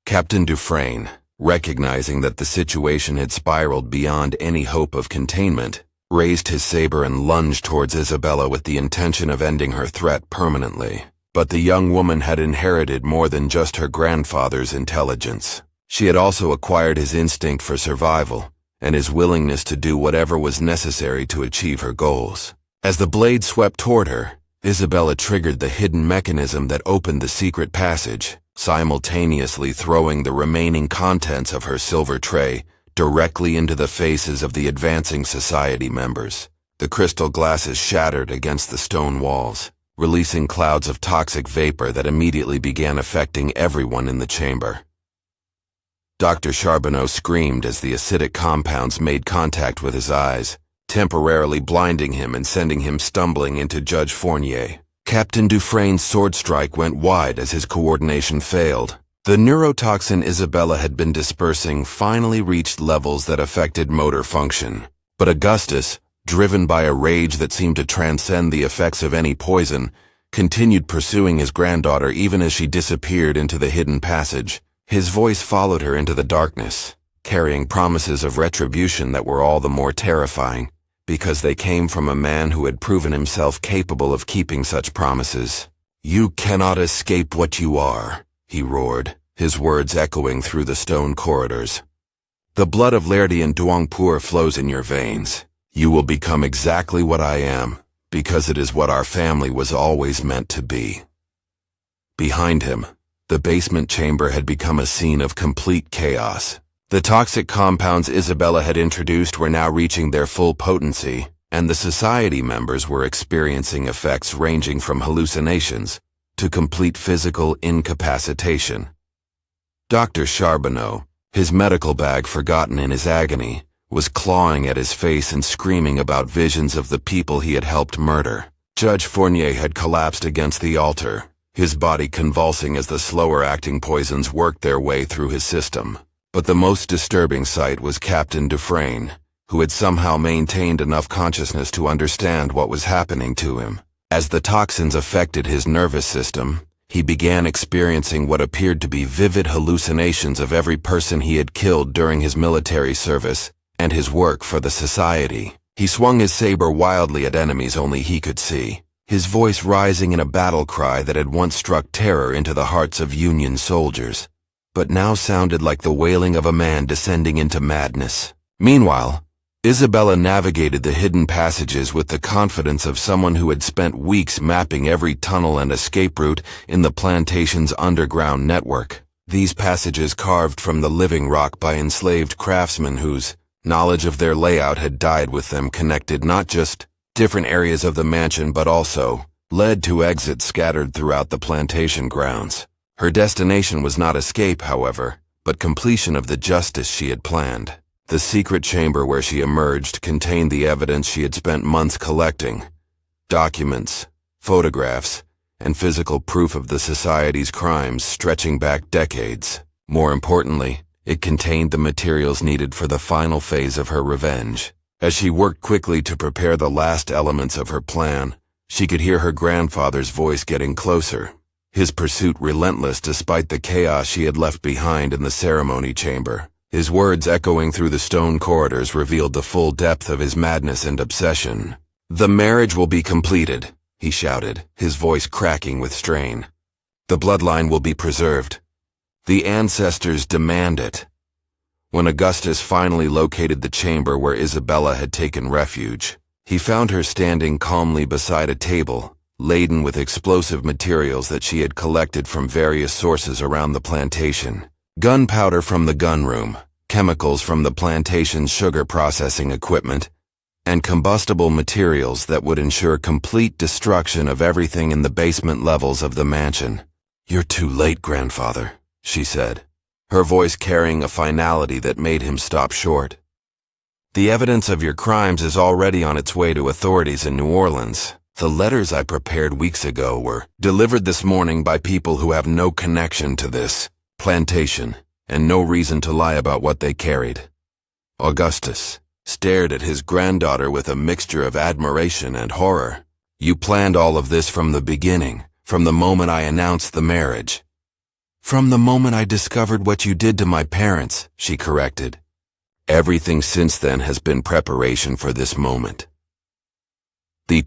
Captain Dufresne, recognizing that the situation had spiraled beyond any hope of containment, raised his saber and lunged towards Isabella with the intention of ending her threat permanently. But the young woman had inherited more than just her grandfather's intelligence. She had also acquired his instinct for survival and his willingness to do whatever was necessary to achieve her goals. As the blade swept toward her, Isabella triggered the hidden mechanism that opened the secret passage, simultaneously throwing the remaining contents of her silver tray directly into the faces of the advancing society members. The crystal glasses shattered against the stone walls, releasing clouds of toxic vapor that immediately began affecting everyone in the chamber. Dr. Charbonneau screamed as the acidic compounds made contact with his eyes, temporarily blinding him and sending him stumbling into Judge Fournier. Captain Dufresne's sword strike went wide as his coordination failed. The neurotoxin Isabella had been dispersing finally reached levels that affected motor function. But Augustus, driven by a rage that seemed to transcend the effects of any poison, continued pursuing his granddaughter even as she disappeared into the hidden passage. His voice followed her into the darkness, carrying promises of retribution that were all the more terrifying, because they came from a man who had proven himself capable of keeping such promises. "You cannot escape what you are," he roared, his words echoing through the stone corridors. "The blood of Lairdy and Douancourt flows in your veins. You will become exactly what I am, because it is what our family was always meant to be." Behind him, the basement chamber had become a scene of complete chaos. The toxic compounds Isabella had introduced were now reaching their full potency, and the society members were experiencing effects ranging from hallucinations to complete physical incapacitation. Dr. Charbonneau, his medical bag forgotten in his agony, was clawing at his face and screaming about visions of the people he had helped murder. Judge Fournier had collapsed against the altar, his body convulsing as the slower-acting poisons worked their way through his system. But the most disturbing sight was Captain Dufresne, who had somehow maintained enough consciousness to understand what was happening to him. As the toxins affected his nervous system, he began experiencing what appeared to be vivid hallucinations of every person he had killed during his military service and his work for the society. He swung his saber wildly at enemies only he could see, his voice rising in a battle cry that had once struck terror into the hearts of Union soldiers, but now sounded like the wailing of a man descending into madness. Meanwhile, Isabella navigated the hidden passages with the confidence of someone who had spent weeks mapping every tunnel and escape route in the plantation's underground network. These passages carved from the living rock by enslaved craftsmen whose knowledge of their layout had died with them connected not just different areas of the mansion but also led to exits scattered throughout the plantation grounds. Her destination was not escape, however, but completion of the justice she had planned. The secret chamber where she emerged contained the evidence she had spent months collecting: documents, photographs, and physical proof of the society's crimes stretching back decades. More importantly, it contained the materials needed for the final phase of her revenge. As she worked quickly to prepare the last elements of her plan, she could hear her grandfather's voice getting closer, his pursuit relentless despite the chaos she had left behind in the ceremony chamber. His words echoing through the stone corridors revealed the full depth of his madness and obsession. "The marriage will be completed," he shouted, his voice cracking with strain. "The bloodline will be preserved. The ancestors demand it." When Augustus finally located the chamber where Isabella had taken refuge, he found her standing calmly beside a table, laden with explosive materials that she had collected from various sources around the plantation. Gunpowder from the gun room, chemicals from the plantation's sugar processing equipment, and combustible materials that would ensure complete destruction of everything in the basement levels of the mansion. "You're too late, grandfather," she said, her voice carrying a finality that made him stop short. "The evidence of your crimes is already on its way to authorities in New Orleans. The letters I prepared weeks ago were delivered this morning by people who have no connection to this plantation and no reason to lie about what they carried." Augustus stared at his granddaughter with a mixture of admiration and horror. "You planned all of this from the beginning, from the moment I announced the marriage." "From the moment I discovered what you did to my parents," she corrected. "Everything since then has been preparation for this moment." The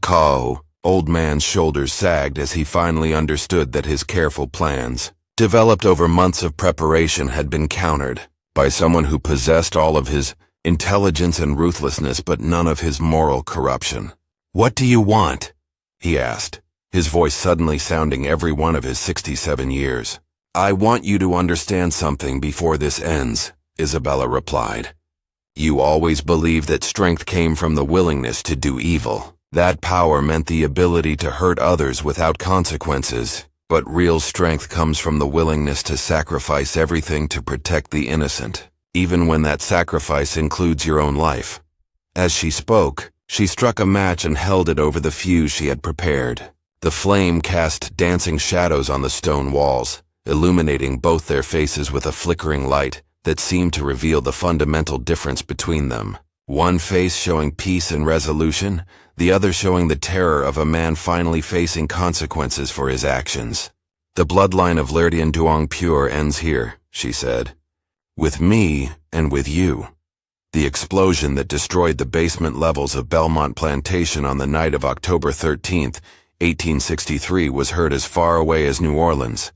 old man's shoulders sagged as he finally understood that his careful plans, developed over months of preparation, had been countered by someone who possessed all of his intelligence and ruthlessness but none of his moral corruption. "What do you want?" he asked, his voice suddenly sounding every one of his 67 years. "I want you to understand something before this ends," Isabella replied. "You always believed that strength came from the willingness to do evil. That power meant the ability to hurt others without consequences, but real strength comes from the willingness to sacrifice everything to protect the innocent, even when that sacrifice includes your own life." As she spoke, she struck a match and held it over the fuse she had prepared. The flame cast dancing shadows on the stone walls, illuminating both their faces with a flickering light that seemed to reveal the fundamental difference between them. One face showing peace and resolution, the other showing the terror of a man finally facing consequences for his actions. "The bloodline of Lerdian Duong Pure ends here," she said. "With me and with you." The explosion that destroyed the basement levels of Belmont Plantation on the night of October 13th, 1863 was heard as far away as New Orleans,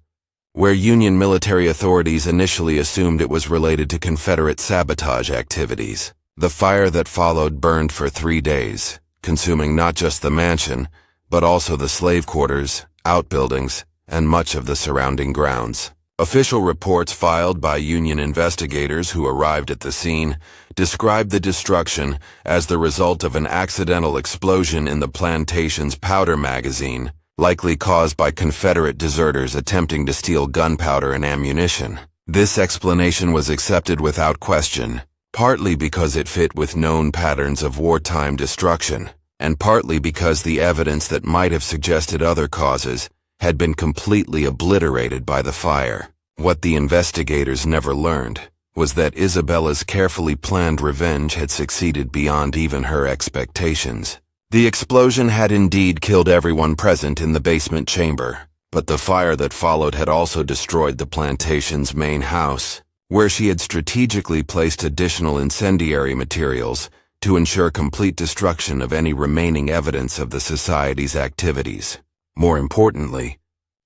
where Union military authorities initially assumed it was related to Confederate sabotage activities. The fire that followed burned for 3 days, consuming not just the mansion, but also the slave quarters, outbuildings, and much of the surrounding grounds. Official reports filed by Union investigators who arrived at the scene described the destruction as the result of an accidental explosion in the plantation's powder magazine, likely caused by Confederate deserters attempting to steal gunpowder and ammunition. This explanation was accepted without question, partly because it fit with known patterns of wartime destruction, and partly because the evidence that might have suggested other causes had been completely obliterated by the fire. What the investigators never learned was that Isabella's carefully planned revenge had succeeded beyond even her expectations. The explosion had indeed killed everyone present in the basement chamber, but the fire that followed had also destroyed the plantation's main house, where she had strategically placed additional incendiary materials to ensure complete destruction of any remaining evidence of the society's activities. More importantly,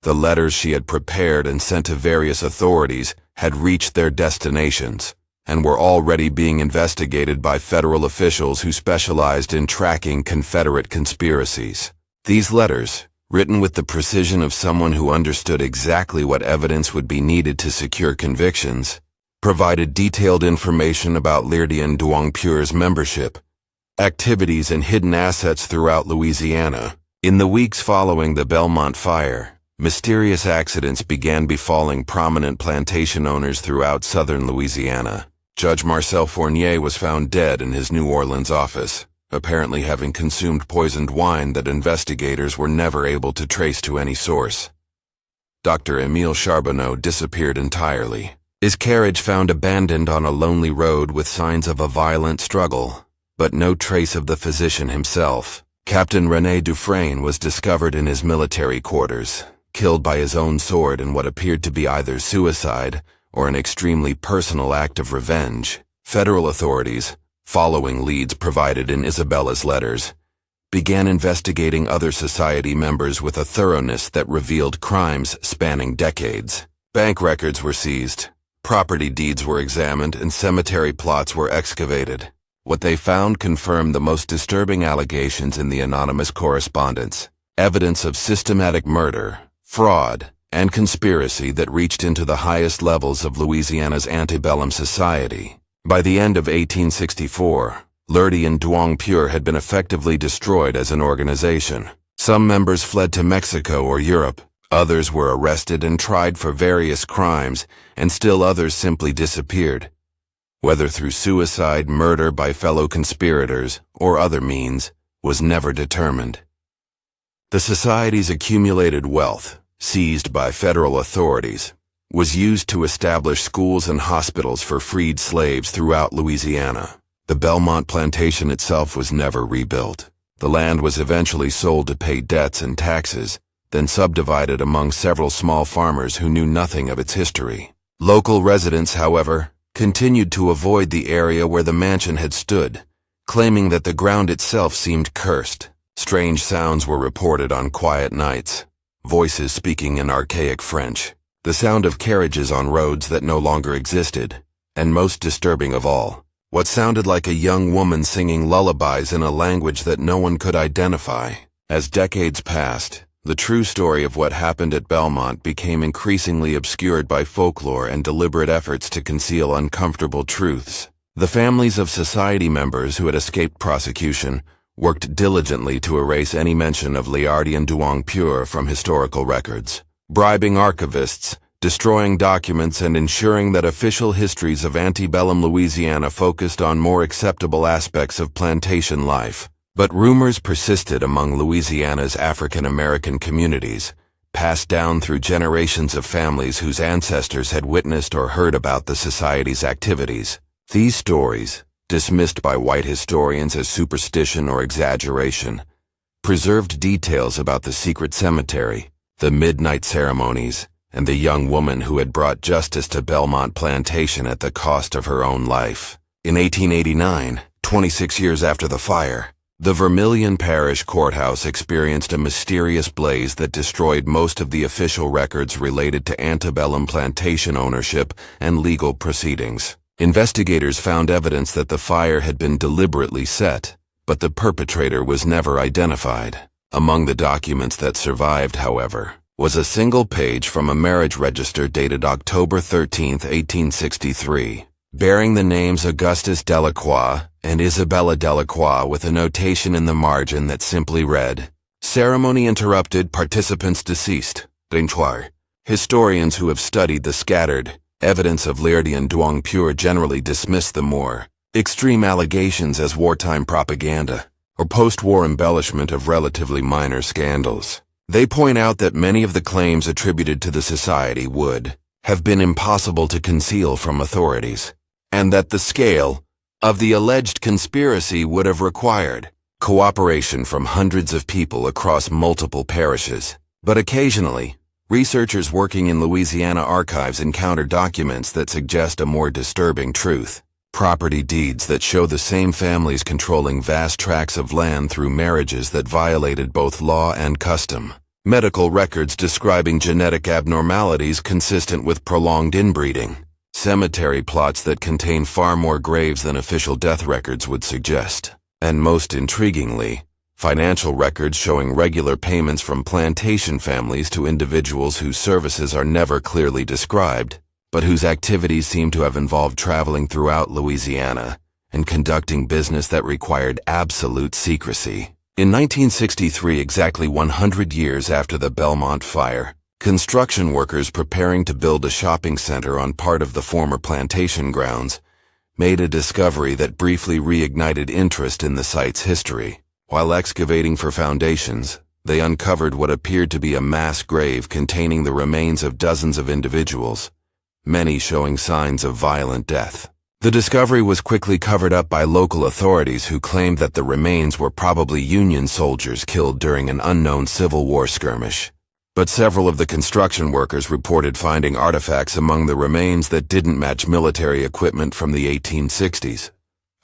the letters she had prepared and sent to various authorities had reached their destinations and were already being investigated by federal officials who specialized in tracking Confederate conspiracies. These letters, written with the precision of someone who understood exactly what evidence would be needed to secure convictions, provided detailed information about Lerdian Duong Pure's membership, activities, and hidden assets throughout Louisiana. In the weeks following the Belmont fire, mysterious accidents began befalling prominent plantation owners throughout southern Louisiana. Judge Marcel Fournier was found dead in his New Orleans office, apparently having consumed poisoned wine that investigators were never able to trace to any source. Dr. Émile Charbonneau disappeared entirely, his carriage found abandoned on a lonely road with signs of a violent struggle, but no trace of the physician himself. Captain René Dufresne was discovered in his military quarters, killed by his own sword in what appeared to be either suicide or an extremely personal act of revenge. Federal authorities, following leads provided in Isabella's letters, began investigating other society members with a thoroughness that revealed crimes spanning decades. Bank records were seized, property deeds were examined, and cemetery plots were excavated. What they found confirmed the most disturbing allegations in the anonymous correspondence: evidence of systematic murder, fraud, and conspiracy that reached into the highest levels of Louisiana's antebellum society. By the end of 1864, Lerdian Duong Pure had been effectively destroyed as an organization. Some members fled to Mexico or Europe, others were arrested and tried for various crimes, and still others simply disappeared. Whether through suicide, murder by fellow conspirators, or other means, was never determined. The society's accumulated wealth, seized by federal authorities, was used to establish schools and hospitals for freed slaves throughout Louisiana. The Belmont Plantation itself was never rebuilt. The land was eventually sold to pay debts and taxes, then subdivided among several small farmers who knew nothing of its history. Local residents, however, continued to avoid the area where the mansion had stood, claiming that the ground itself seemed cursed. Strange sounds were reported on quiet nights, voices speaking in archaic French, the sound of carriages on roads that no longer existed, and most disturbing of all, what sounded like a young woman singing lullabies in a language that no one could identify. As decades passed, the true story of what happened at Belmont became increasingly obscured by folklore and deliberate efforts to conceal uncomfortable truths. The families of society members who had escaped prosecution worked diligently to erase any mention of Liardian Duong Pure from historical records, bribing archivists, destroying documents, and ensuring that official histories of antebellum Louisiana focused on more acceptable aspects of plantation life. But rumors persisted among Louisiana's African American communities, passed down through generations of families whose ancestors had witnessed or heard about the society's activities. These stories, dismissed by white historians as superstition or exaggeration, preserved details about the secret cemetery, the midnight ceremonies, and the young woman who had brought justice to Belmont Plantation at the cost of her own life. In 1889, 26 years after the fire, the Vermilion Parish Courthouse experienced a mysterious blaze that destroyed most of the official records related to antebellum plantation ownership and legal proceedings. Investigators found evidence that the fire had been deliberately set, but the perpetrator was never identified. Among the documents that survived, however, was a single page from a marriage register dated October 13, 1863. Bearing the names Augustus Delacroix and Isabella Delacroix with a notation in the margin that simply read, "Ceremony interrupted, participants deceased, Granddaughter." Historians who have studied the scattered evidence of Liardian Duong Pure generally dismiss the more extreme allegations as wartime propaganda or post-war embellishment of relatively minor scandals. They point out that many of the claims attributed to the society would have been impossible to conceal from authorities, and that the scale of the alleged conspiracy would have required cooperation from hundreds of people across multiple parishes. But occasionally, researchers working in Louisiana archives encounter documents that suggest a more disturbing truth. Property deeds that show the same families controlling vast tracts of land through marriages that violated both law and custom. Medical records describing genetic abnormalities consistent with prolonged inbreeding. Cemetery plots that contain far more graves than official death records would suggest. And most intriguingly, financial records showing regular payments from plantation families to individuals whose services are never clearly described, but whose activities seem to have involved traveling throughout Louisiana and conducting business that required absolute secrecy. In 1963, exactly 100 years after the Belmont fire, construction workers preparing to build a shopping center on part of the former plantation grounds made a discovery that briefly reignited interest in the site's history. While excavating for foundations, they uncovered what appeared to be a mass grave containing the remains of dozens of individuals, many showing signs of violent death. The discovery was quickly covered up by local authorities who claimed that the remains were probably Union soldiers killed during an unknown Civil War skirmish. But several of the construction workers reported finding artifacts among the remains that didn't match military equipment from the 1860s,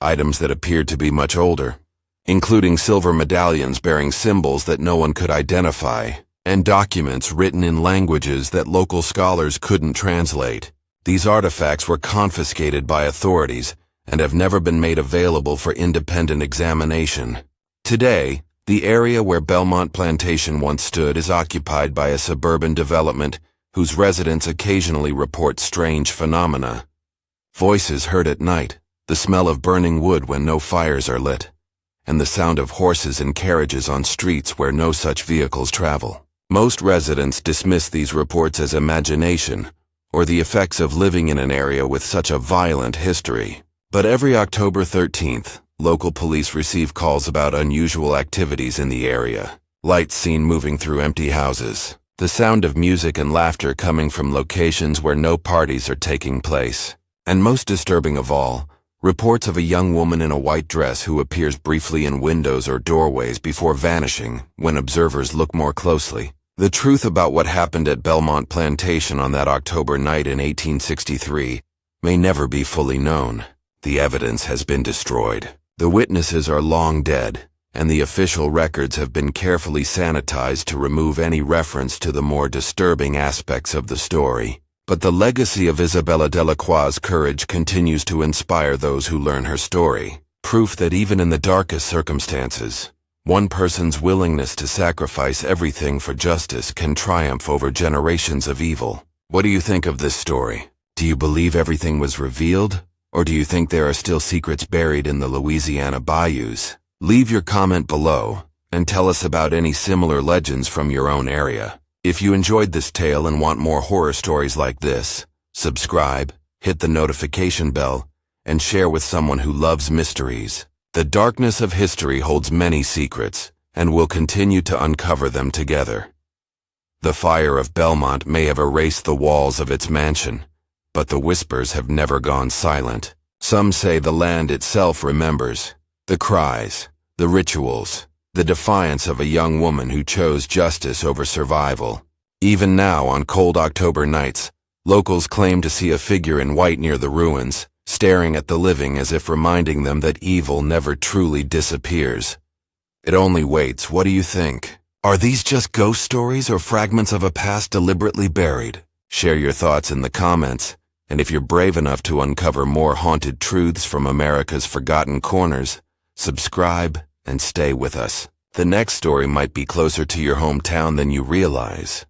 items that appeared to be much older, including silver medallions bearing symbols that no one could identify, and documents written in languages that local scholars couldn't translate. These artifacts were confiscated by authorities and have never been made available for independent examination. Today, the area where Belmont Plantation once stood is occupied by a suburban development whose residents occasionally report strange phenomena. Voices heard at night, the smell of burning wood when no fires are lit, and the sound of horses and carriages on streets where no such vehicles travel. Most residents dismiss these reports as imagination or the effects of living in an area with such a violent history. But every October 13th, local police receive calls about unusual activities in the area. Lights seen moving through empty houses. The sound of music and laughter coming from locations where no parties are taking place. And most disturbing of all, reports of a young woman in a white dress who appears briefly in windows or doorways before vanishing when observers look more closely. The truth about what happened at Belmont Plantation on that October night in 1863 may never be fully known. The evidence has been destroyed. The witnesses are long dead, and the official records have been carefully sanitized to remove any reference to the more disturbing aspects of the story. But the legacy of Isabella Delacroix's courage continues to inspire those who learn her story. Proof that even in the darkest circumstances, one person's willingness to sacrifice everything for justice can triumph over generations of evil. What do you think of this story? Do you believe everything was revealed? Or do you think there are still secrets buried in the Louisiana bayous? Leave your comment below, and tell us about any similar legends from your own area. If you enjoyed this tale and want more horror stories like this, subscribe, hit the notification bell, and share with someone who loves mysteries. The darkness of history holds many secrets, and we'll continue to uncover them together. The fire of Belmont may have erased the walls of its mansion, but the whispers have never gone silent. Some say the land itself remembers. The cries, the rituals, the defiance of a young woman who chose justice over survival. Even now, on cold October nights, locals claim to see a figure in white near the ruins, staring at the living as if reminding them that evil never truly disappears. It only waits. What do you think? Are these just ghost stories or fragments of a past deliberately buried? Share your thoughts in the comments, and if you're brave enough to uncover more haunted truths from America's forgotten corners, subscribe and stay with us. The next story might be closer to your hometown than you realize.